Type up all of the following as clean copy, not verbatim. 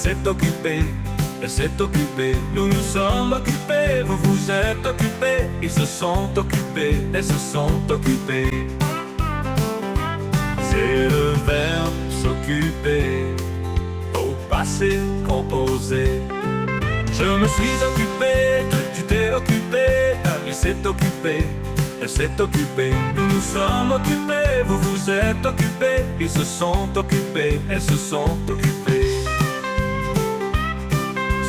s'est occupé, elle s'est occupée, nous nous sommes occupés, vous vous êtes occupés, ils se sont occupés, elles se sont occupées. C'est le verbe s'occuper, au passé composé. Je me suis occupé, tu t'es occupé, il s'est occupé, elle s'est occupée, nous nous sommes occupés, vous vous êtes occupés, ils se sont occupés, elles se sont occupées.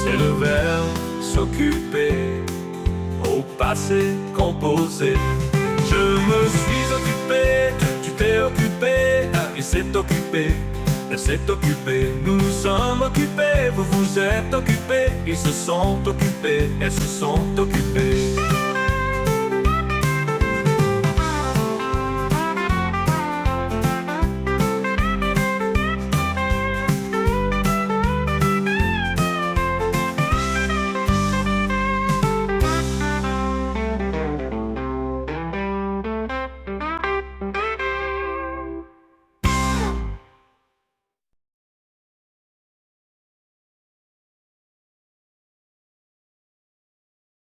C'est le verbe s'occuper, au passé composé. Je me suis occupé, tu t'es occupé, il s'est occupé, elle s'est occupée, nous nous sommes occupés, vous vous êtes occupés, ils se sont occupés, elles se sont occupées.